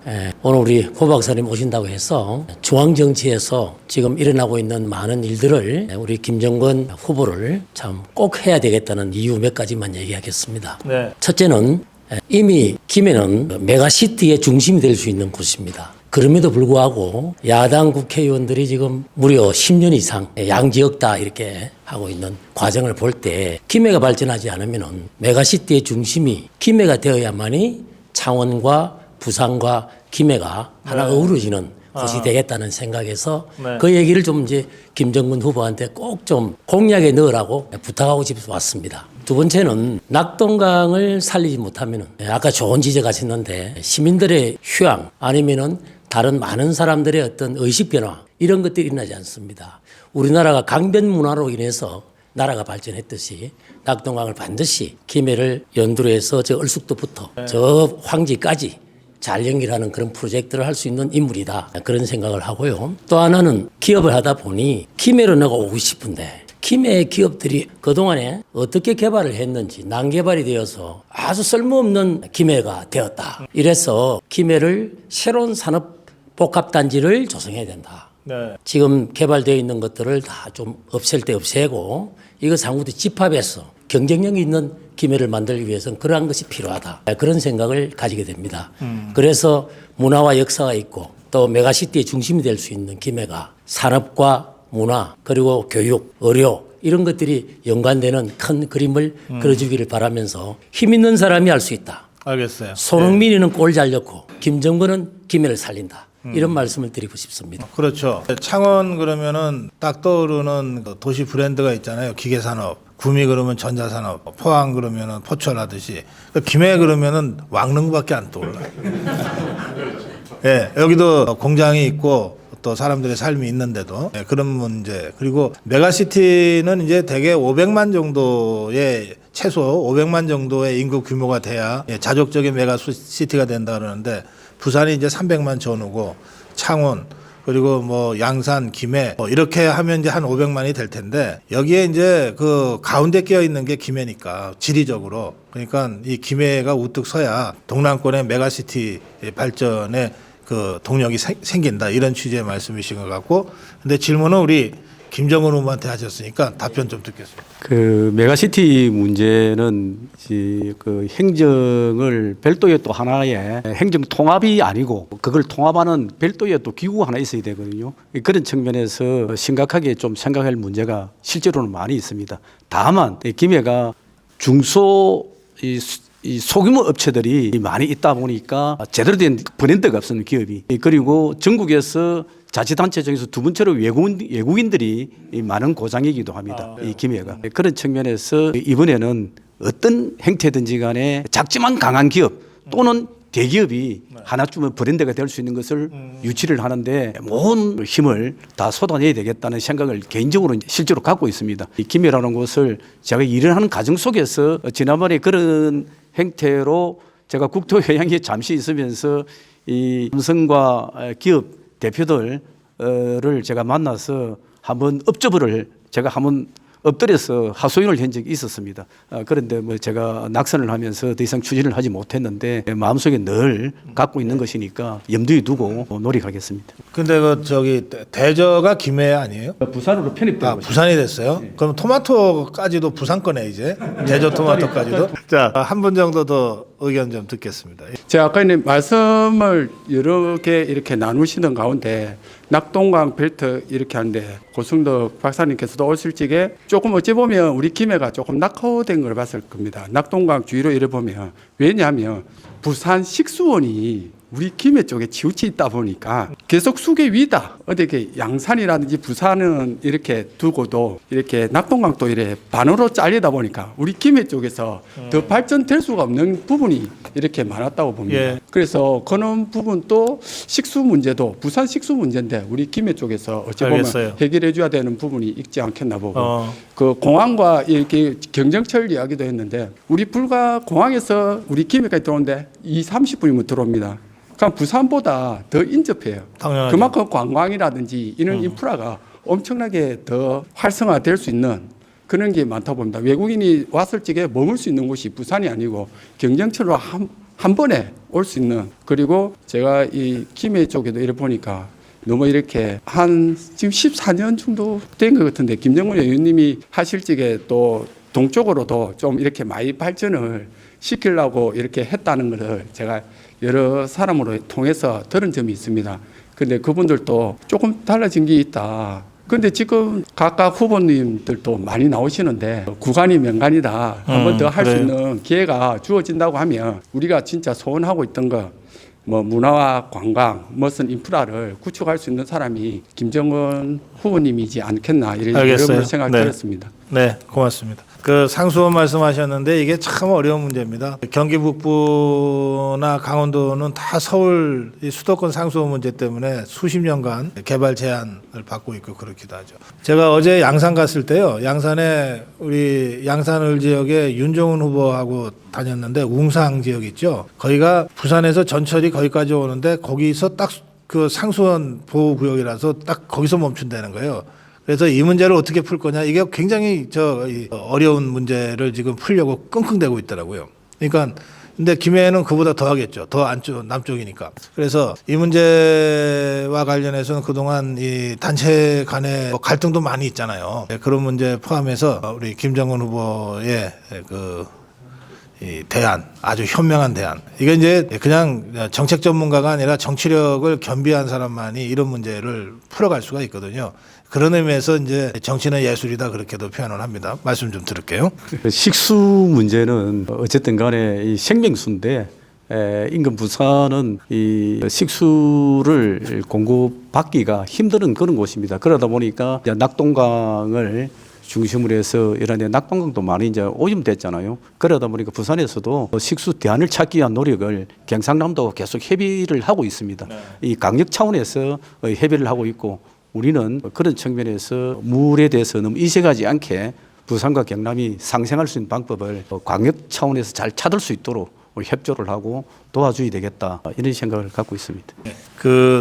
오늘 우리 고 박사님 오신다고 해서 중앙정치에서 지금 일어나고 있는 많은 일들을 우리 김정건 후보를 참 꼭 해야 되겠다는 이유 몇 가지만 얘기하겠습니다. 네. 첫째는 이미 김해는 메가시티의 중심이 될 수 있는 곳입니다. 그럼에도 불구하고 야당 국회의원들이 지금 무려 10년 이상 양지역 다 이렇게 하고 있는 과정을 볼 때 김해가 발전하지 않으면 메가시티의 중심이 김해가 되어야만이 창원과 부산과 김해가 하나 어우러지는 곳이 되겠다는 생각에서 그 얘기를 좀 이제 김정근 후보한테 꼭 좀 공약에 넣으라고 부탁하고 집에서 왔습니다. 두 번째는 낙동강을 살리지 못하면은 아까 좋은 지적하셨는데 시민들의 휴양 아니면은 다른 많은 사람들의 어떤 의식 변화 이런 것들이 일어나지 않습니다. 우리나라가 강변 문화로 인해서 나라가 발전했듯이 낙동강을 반드시 김해를 연두로 해서 저 얼숙도부터 저 황지까지 잘 연결하는 그런 프로젝트를 할 수 있는 인물이다. 그런 생각을 하고요. 또 하나는 기업을 하다 보니 김해로 내가 오고 싶은데 김해 기업들이 그동안에 어떻게 개발을 했는지 난개발이 되어서 아주 쓸모없는 김해가 되었다. 이래서 김해를 새로운 산업 복합단지를 조성해야 된다. 네. 지금 개발되어 있는 것들을 다 좀 없앨 때 없애고 이거 상부도 집합해서 경쟁력이 있는 김해를 만들기 위해서는 그러한 것이 필요하다. 그런 생각을 가지게 됩니다. 그래서 문화와 역사가 있고 또 메가시티의 중심이 될 수 있는 김해가 산업과 문화 그리고 교육, 의료 이런 것들이 연관되는 큰 그림을 그려주기를 바라면서 힘 있는 사람이 할 수 있다. 알겠어요. 손흥민이는 골 잘 넣고 김정근은 김해를 살린다. 이런 말씀을 드리고 싶습니다. 그렇죠. 창원 그러면은 딱 떠오르는 그 도시 브랜드가 있잖아요. 기계산업. 구미 그러면 전자산업. 포항 그러면은 포철하듯이. 김해 그러면은 왕릉밖에 안 떠올라. 예, 여기도 공장이 있고 또 사람들의 삶이 있는데도 그런 문제. 그리고 메가시티는 이제 대개 500만 정도의 최소 500만 정도의 인구 규모가 돼야 자족적인 메가시티가 된다 그러는데 부산이 이제 300만 전후고 창원 그리고 뭐 양산, 김해 이렇게 하면 이제 한 500만이 될 텐데 여기에 이제 그 가운데 끼어 있는 게 김해니까 지리적으로 그러니까 이 김해가 우뚝 서야 동남권의 메가시티 발전에 그 동력이 생긴다 이런 취지의 말씀이신 것 같고 근데 질문은 우리 김정은 후보한테 하셨으니까 답변 좀 듣겠습니다. 그 메가시티 문제는 그 행정을 별도의 또 하나의 행정 통합이 아니고 그걸 통합하는 별도의 또 기구가 하나 있어야 되거든요. 그런 측면에서 심각하게 좀 생각할 문제가 실제로는 많이 있습니다. 다만 김해가 중소 이 소규모 업체들이 많이 있다 보니까 제대로 된 브랜드가 없는 기업이 그리고 전국에서 자치단체 중에서 두 번째로 외국인들이 많은 고장이기도 합니다. 이 김해가 그런 측면에서 이번에는 어떤 행태든지 간에 작지만 강한 기업 또는 대기업이 하나쯤은 브랜드가 될 수 있는 것을 유치를 하는데 모든 힘을 다 쏟아내야 되겠다는 생각을 개인적으로 실제로 갖고 있습니다. 이 김해라는 곳을 제가 일을 하는 과정 속에서 지난번에 그런 행태로 제가 국토회의에 잠시 있으면서 이 삼성과 기업 대표들을 제가 만나서 한번 업적을 제가 한번 엎드려서 하소연을 한 적이 있었습니다. 그런데 뭐 제가 낙선을 하면서 더 이상 추진을 하지 못했는데 마음속에 늘 갖고 있는 것이니까 염두에 두고 노력하겠습니다. 근데 그 저기 대저가 김해 아니에요? 부산으로 편입된 거죠. 부산이 됐어요? 네. 그럼 토마토까지도 부산 거네 이제. 대저 토마토까지도. 자, 한 분 정도 더 의견 좀 듣겠습니다. 제가 아까 있는 말씀을 여러 개 이렇게 나누시는 가운데 낙동강 벨트 이렇게 하는데 고승덕 박사님께서도 오실 적에 조금 어찌 보면 우리 김해가 조금 낙후된 걸 봤을 겁니다. 낙동강 주위로 이래 보면 왜냐하면 부산 식수원이 우리 김해 쪽에 치우쳐 있다 보니까 계속 수계 위다. 어떻게 양산이라든지 부산은 이렇게 두고도 이렇게 낙동강도 이래 반으로 잘리다 보니까 우리 김해 쪽에서 더 발전될 수가 없는 부분이 이렇게 많았다고 봅니다. 예. 그래서 그런 부분도 식수 문제도 부산 식수 문제인데 우리 김해 쪽에서 어찌 보면 알겠어요. 해결해 줘야 되는 부분이 있지 않겠나 보고 그 공항과 이렇게 경정철 이야기도 했는데 우리 불과 공항에서 우리 김해까지 들어오는데 30분이면 들어옵니다. 그럼 부산보다 더 인접해요. 당연하죠. 그만큼 관광이라든지 이런 인프라가 엄청나게 더 활성화될 수 있는 그런 게 많다고 봅니다. 외국인이 왔을 적에 머물 수 있는 곳이 부산이 아니고 경정철로 한 번에 올 수 있는 그리고 제가 이 김해 쪽에도 이래 보니까 너무 이렇게 한 지금 14년 정도 된 것 같은데 김정은 의원님이 하실 적에 또 동쪽으로도 좀 이렇게 많이 발전을 시키려고 이렇게 했다는 것을 제가 여러 사람으로 통해서 들은 점이 있습니다. 그런데 그분들도 조금 달라진 게 있다. 그런데 지금 각각 후보님들도 많이 나오시는데 구간이 명간이다. 한 번 더 할 수 있는 기회가 주어진다고 하면 우리가 진짜 소원하고 있던 거 뭐 문화와 관광, 무슨 인프라를 구축할 수 있는 사람이 김정은 후보님이지 않겠나 이런 알겠어요. 생각을 네. 들었습니다. 네, 고맙습니다. 그 상수원 말씀하셨는데 이게 참 어려운 문제입니다. 경기 북부나 강원도는 다 서울 이 수도권 상수원 문제 때문에 수십 년간 개발 제한을 받고 있고 그렇기도 하죠. 제가 어제 양산 갔을 때요. 양산에 우리 양산을 지역에 윤종훈 후보하고 다녔는데 웅상 지역 있죠. 거기가 부산에서 전철이 거기까지 오는데 거기서 딱 그 상수원 보호구역이라서 딱 거기서 멈춘다는 거예요. 그래서 이 문제를 어떻게 풀 거냐 이게 굉장히 이 어려운 문제를 지금 풀려고 끙끙대고 있더라고요. 그러니까 근데 김해는 그보다 더 하겠죠. 더 안쪽 남쪽이니까. 그래서 이 문제와 관련해서는 그동안 이 단체 간의 갈등도 많이 있잖아요. 그런 문제 포함해서 우리 김정은 후보의 이 대안, 아주 현명한 대안. 이게 이제 그냥 정책 전문가가 아니라 정치력을 겸비한 사람만이 이런 문제를 풀어갈 수가 있거든요. 그런 의미에서 이제 정치는 예술이다 그렇게도 표현을 합니다. 말씀 좀 들을게요. 식수 문제는 어쨌든 간에 이 생명수인데 인근 부산은 이 식수를 공급받기가 힘든 그런 곳입니다. 그러다 보니까 이제 낙동강을 중심으로 해서 이런 낙동강도 많이 이제 오염됐잖아요. 그러다 보니까 부산에서도 식수 대안을 찾기 위한 노력을 경상남도가 계속 협의를 하고 있습니다. 이 강력 차원에서 협의를 하고 있고 우리는 그런 측면에서 물에 대해서 너무 의식하지 않게 부산과 경남이 상생할 수 있는 방법을 광역 차원에서 잘 찾을 수 있도록 협조를 하고 도와줘야 되겠다 이런 생각을 갖고 있습니다.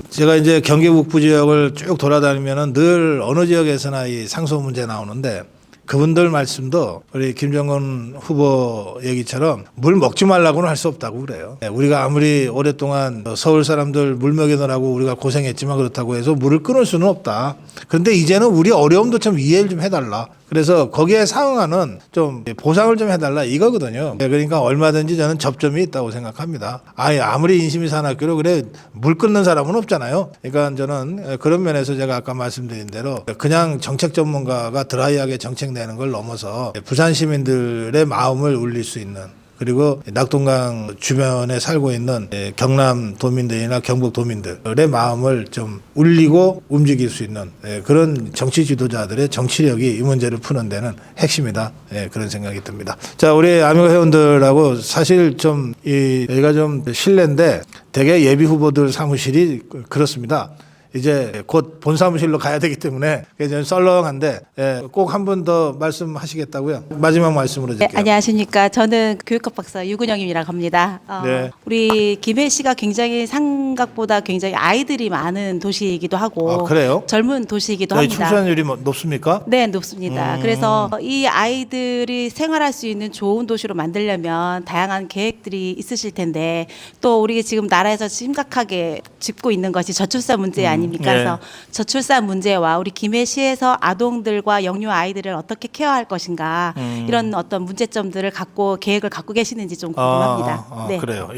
제가 이제 경기 북부 지역을 쭉 돌아다니면은 늘 어느 지역에서나 이 상소 문제 나오는데 그분들 말씀도 우리 김정은 후보 얘기처럼 물 먹지 말라고는 할 수 없다고 그래요. 우리가 아무리 오랫동안 서울 사람들 물 먹이느라고 우리가 고생했지만 그렇다고 해서 물을 끊을 수는 없다. 그런데 이제는 우리 어려움도 좀 이해를 좀 해달라. 그래서 거기에 상응하는 좀 보상을 좀 해달라 이거거든요. 그러니까 얼마든지 저는 접점이 있다고 생각합니다. 아무리 인심이 사납기로 그래 물 끊는 사람은 없잖아요. 그러니까 저는 그런 면에서 제가 아까 말씀드린 대로 그냥 정책 전문가가 드라이하게 정책 내는 걸 넘어서 부산 시민들의 마음을 울릴 수 있는 그리고 낙동강 주변에 살고 있는 경남 도민들이나 경북 도민들의 마음을 좀 울리고 움직일 수 있는 그런 정치 지도자들의 정치력이 이 문제를 푸는 데는 핵심이다. 그런 생각이 듭니다. 자, 우리 아미고 회원들하고 사실 좀 여기가 좀 실례인데 대개 예비 후보들 사무실이 그렇습니다. 이제 곧 본 사무실로 가야 되기 때문에 좀 썰렁한데 꼭 한 번 더 말씀하시겠다고요? 마지막 말씀으로 드릴게요. 네, 안녕하십니까. 저는 교육학 박사 유근영임이라고 합니다. 네. 우리 김해시가 굉장히 생각보다 굉장히 아이들이 많은 도시이기도 하고 그래요? 젊은 도시이기도 저희 합니다. 출산율이 높습니까? 네, 높습니다. 그래서 이 아이들이 생활할 수 있는 좋은 도시로 만들려면 다양한 계획들이 있으실 텐데 또 우리 지금 나라에서 심각하게 짚고 있는 것이 저출산 문제 아닙니까? 네. 그래서 저출산 문제와 우리 김해시에서 아동들과 영유 아이들을 어떻게 케어할 것인가 이런 어떤 문제점들을 갖고 계획을 갖고 계시는지 좀 궁금합니다. 네. 그래요.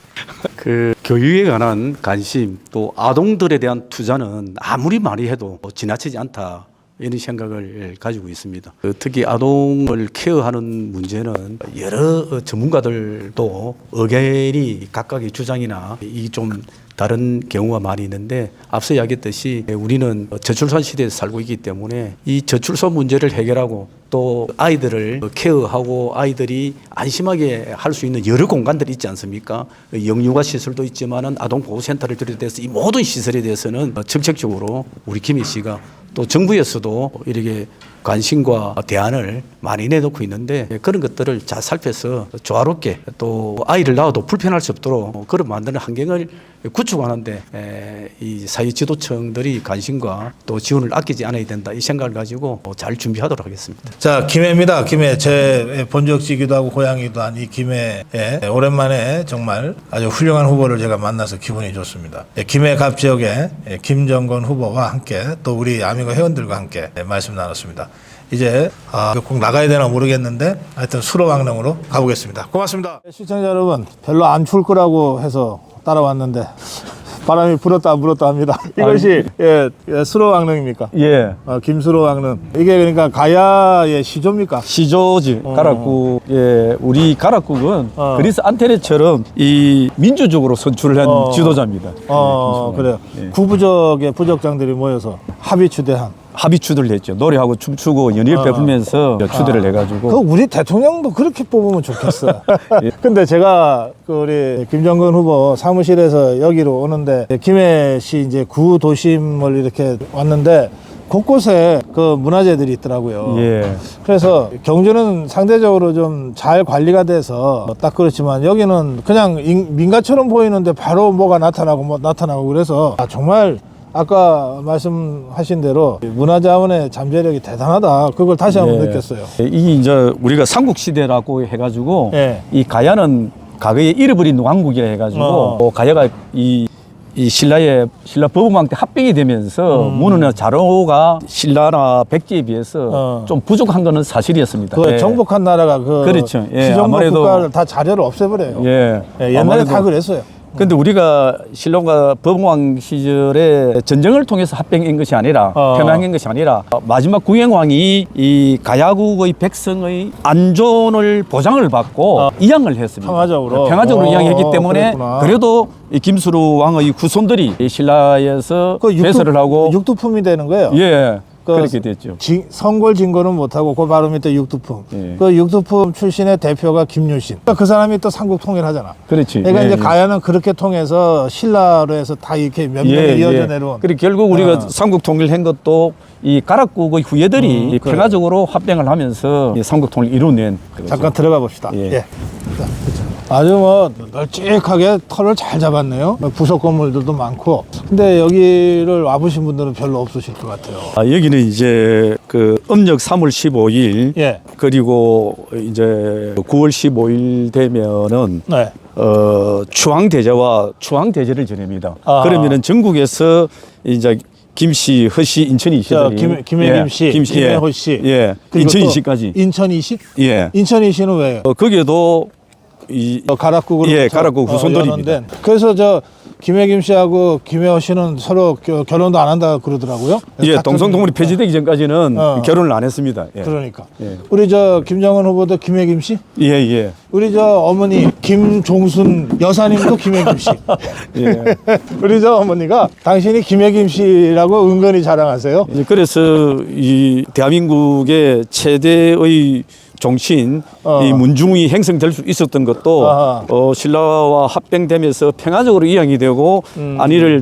그 교육에 관한 관심 또 아동들에 대한 투자는 아무리 많이 해도 지나치지 않다. 이런 생각을 가지고 있습니다. 특히 아동을 케어하는 문제는 여러 전문가들도 의견이 각각의 주장이나 이 좀 다른 경우가 많이 있는데 앞서 이야기했듯이 우리는 저출산 시대에 살고 있기 때문에 이 저출산 문제를 해결하고 또 아이들을 케어하고 아이들이 안심하게 할 수 있는 여러 공간들이 있지 않습니까? 영유아 시설도 있지만은 아동보호센터를 비롯해서 이 모든 시설에 대해서는 정책적으로 우리 김해시가 또 정부에서도 이렇게 관심과 대안을 많이 내놓고 있는데 그런 것들을 잘 살펴서 조화롭게 또 아이를 낳아도 불편할 수 없도록 그런 만드는 환경을 구축하는데 이 사회 지도층들이 관심과 또 지원을 아끼지 않아야 된다 이 생각을 가지고 잘 준비하도록 하겠습니다. 자, 김해입니다. 김해 제 본적지기도 하고 고향이기도 한 이 김해에 오랜만에 정말 아주 훌륭한 후보를 제가 만나서 기분이 좋습니다. 김해 갑 지역의 김정건 후보와 함께 또 우리 아미고 회원들과 함께 말씀 나눴습니다. 이제 꼭 나가야 되나 모르겠는데 하여튼 수로왕릉으로 가보겠습니다. 고맙습니다. 시청자 여러분, 별로 안 추울 거라고 해서 따라왔는데 바람이 불었다 안 불었다 합니다. 이것이 수로왕릉입니까? 예. 김수로왕릉. 이게 그러니까 가야의 시조입니까? 시조지 가락국. 예, 우리 가락국은 그리스 안테네처럼 이 민주적으로 선출을 한 지도자입니다. 그래요. 예. 구부적의 부적장들이 모여서 합의 추대한. 합의 추대를 했죠. 노래하고 춤추고 연희를 베풀면서 추대를 해가지고. 그 우리 대통령도 그렇게 뽑으면 좋겠어. 근데 제가 우리 김정근 후보 사무실에서 여기로 오는데 김해시 이제 구도심을 이렇게 왔는데 곳곳에 그 문화재들이 있더라고요. 예. 그래서 경주는 상대적으로 좀 잘 관리가 돼서 딱 그렇지만 여기는 그냥 민가처럼 보이는데 바로 뭐가 나타나고 그래서 정말 아까 말씀하신 대로 문화자원의 잠재력이 대단하다. 그걸 다시 한번 느꼈어요. 이게 이제 우리가 삼국시대라고 해가지고 예. 이 가야는 과거에 잃어버린 왕국이라 해가지고 가야가 이 신라 법왕 때 합병이 되면서 문헌이나 자료가 신라나 백제에 비해서 좀 부족한 거는 사실이었습니다. 그 정복한 나라가 그렇죠. 예, 시정복 아무래도- 국가를 다 자료를 없애버려요. 예. 옛날에 아무래도 다 그랬어요. 근데 우리가 신라가 법왕 시절에 전쟁을 통해서 합병인 것이 아니라 편향인 것이 아니라 마지막 구행왕이 이 가야국의 백성의 안전을 보장을 받고 이양을 했습니다. 평화적으로. 평화적으로 이양했기 때문에 그랬구나. 그래도 이 김수로 왕의 후손들이 이 신라에서 배설을 하고 육두품이 되는 거예요. 예 그렇게 됐죠. 성골 진거는 못하고 그 바로 밑에 육두품. 예. 그 육두품 출신의 대표가 김유신. 그 사람이 또 삼국 통일하잖아. 그렇지. 그러니까 예, 이제 예. 가야는 그렇게 통해서 신라로 해서 다 이렇게 몇 명이 이어져 내려온. 그리고 결국 우리가 삼국 통일한 것도 이 가락국의 후예들이 그래. 평화적으로 합병을 하면서 이 삼국 통일 이뤄낸 거죠. 잠깐 들어가 봅시다. 예. 자, 그쵸. 아주 뭐 널찍하게 털을 잘 잡았네요. 부속 건물들도 많고. 근데 여기를 와보신 분들은 별로 없으실 것 같아요. 여기는 이제 그 음력 3월 15일 예. 그리고 이제 9월 15일 되면은 네. 추황대제와 추황대제를 지냅니다. 아. 그러면은 전국에서 이제 김씨, 허씨, 인천이 저 시들이 김혜김 씨, 김혜호 씨, 예, 그리고 인천이 또 씨까지 인천이 씨? 예, 인천이 씨는 왜요? 거기에도 이 가락국으로 예, 가락국 후손들입니다. 그래서 저 김혜김 씨하고 김혜호 씨는 서로 결혼도 안 한다 그러더라고요. 예, 같은- 동성동물이 폐지되기 전까지는 결혼을 안 했습니다. 예. 그러니까 예. 우리 저 김정은 후보도 김혜김 씨, 예, 예. 우리 저 어머니 김종순 여사님도 김혜김 씨. 예. 우리 저 어머니가 당신이 김혜김 씨라고 은근히 자랑하세요. 이제 그래서 이 대한민국의 최대의 정치인 이 문중이 행성될 수 있었던 것도 아하. 신라와 합병되면서 평화적으로 이양이 되고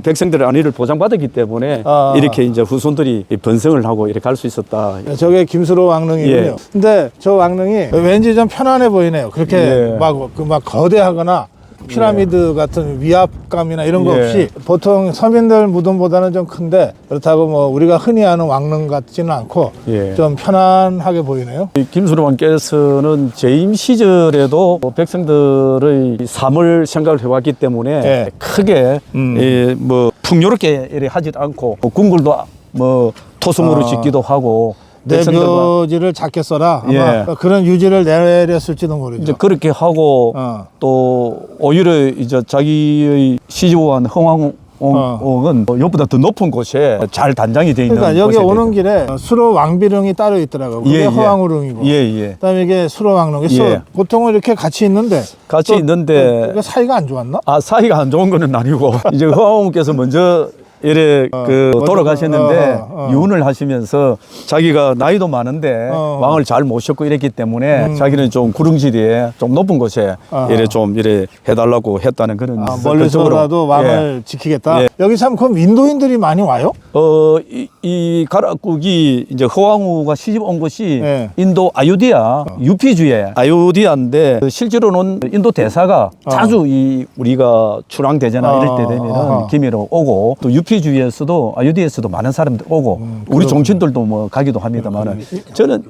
백성들의 안위를 보장받았기 때문에 아하. 이렇게 이제 후손들이 번성을 하고 이렇게 갈 수 있었다. 저게 김수로 왕릉이군요. 예. 근데 저 왕릉이 왠지 좀 편안해 보이네요. 그렇게 예. 막 거대하거나 피라미드 같은 위압감이나 이런 거 예. 없이 보통 서민들 무덤보다는 좀 큰데 그렇다고 뭐 우리가 흔히 아는 왕릉 같지는 않고 예. 좀 편안하게 보이네요. 이 김수로 왕께서는 재임 시절에도 백성들의 삶을 생각을 해왔기 때문에 예. 크게 뭐 풍요롭게 이래 하지도 않고 궁궐도 뭐 토성으로 짓기도 하고 내 백성들과 묘지를 작게 써라. 아마 예. 그런 유지를 내렸을지도 모르죠. 이제 그렇게 하고 또 오히려 이제 자기의 시집온 흥왕옥은 옆보다 더 높은 곳에 잘 단장이 돼 있는 그러니까 여기 곳에 오는 길에 수로 왕비릉이 따로 있더라고요. 그게 예, 예. 허왕우릉이고. 예, 예. 그다음에 이게 수로 왕릉. 예. 보통은 이렇게 같이 있는데 같이 있는데 이거 사이가 안 좋았나? 사이가 안 좋은 거는 아니고 이제 흥왕옥께서 먼저 이래 먼저, 돌아가셨는데 유언을 하시면서 자기가 나이도 많은데 왕을 잘 모셨고 이랬기 때문에 자기는 좀 구릉지대에 좀 높은 곳에 이래 좀 이래 해달라고 했다는 그런 멀리서라도 왕을 지키겠다. 예. 여기 참 그럼 인도인들이 많이 와요? 이 가락국이 이제 허왕우가 시집 온 곳이 예. 인도 아유디아 유피주의 아유디아인데 실제로는 인도 대사가 자주 이 우리가 출항대제나 이럴 때 되면은 김해로 오고 또 유피주에서도 아유디에서도 많은 사람들 오고 우리 정치인들도 뭐 가기도 합니다만은 저는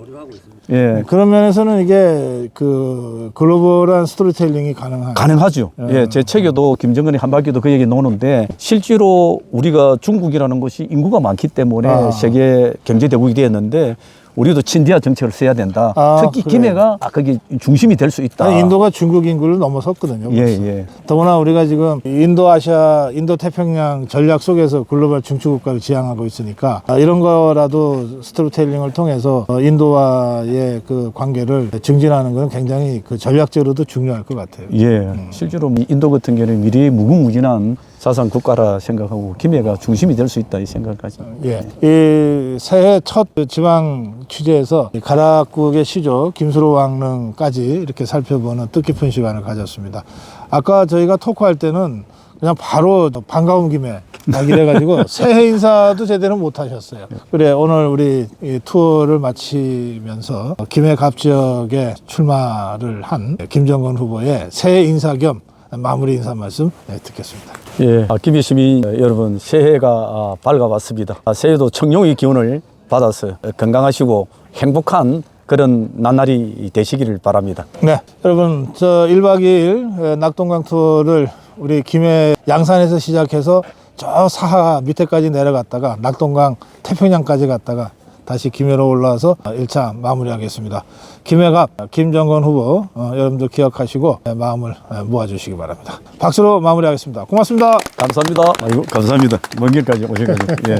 예. 그런 면에서는 이게 그 글로벌한 스토리텔링이 가능하죠. 예, 제 책에도 김정은이 한 바퀴도 그 얘기 나오는데 실제로 우리가 중국이라는 곳이 인구가 많기 때문에 세계 경제 대국이 되었는데 우리도 친디아 정책을 써야 된다. 특히 그래. 김해가 거기 중심이 될 수 있다. 인도가 중국 인구를 넘어섰거든요. 예, 벌써. 예. 더구나 우리가 지금 인도아시아, 인도태평양 전략 속에서 글로벌 중추국가를 지향하고 있으니까 이런 거라도 스토리텔링을 통해서 인도와의 그 관계를 증진하는 건 굉장히 그 전략적으로도 중요할 것 같아요. 예. 실제로 인도 같은 경우는 미래의 무궁무진한 사상 국가라 생각하고 김해가 중심이 될 수 있다 이 생각까지. 예. 이 새해 첫 지방 취재에서 이 가락국의 시조 김수로 왕릉까지 이렇게 살펴보는 뜻깊은 시간을 가졌습니다. 아까 저희가 토크할 때는 그냥 바로 반가운 김에 막 이래가지고 새해 인사도 제대로 못 하셨어요. 그래 오늘 우리 이 투어를 마치면서 김해 갑지역에 출마를 한 김정건 후보의 새해 인사 겸 마무리 인사 말씀 듣겠습니다. 예, 김해 시민 여러분, 새해가 밝아왔습니다. 새해도 청룡의 기운을 받아서 건강하시고 행복한 그런 나날이 되시기를 바랍니다. 네, 여러분 저 1박 2일 낙동강 투어를 우리 김해 양산에서 시작해서 저 사하 밑에까지 내려갔다가 낙동강 태평양까지 갔다가 다시 김해로 올라와서 1차 마무리하겠습니다. 김해갑 김정건 후보 여러분들 기억하시고 마음을 모아주시기 바랍니다. 박수로 마무리하겠습니다. 고맙습니다. 감사합니다. 아이고, 감사합니다. 먼 길까지 오셔가지고. 예.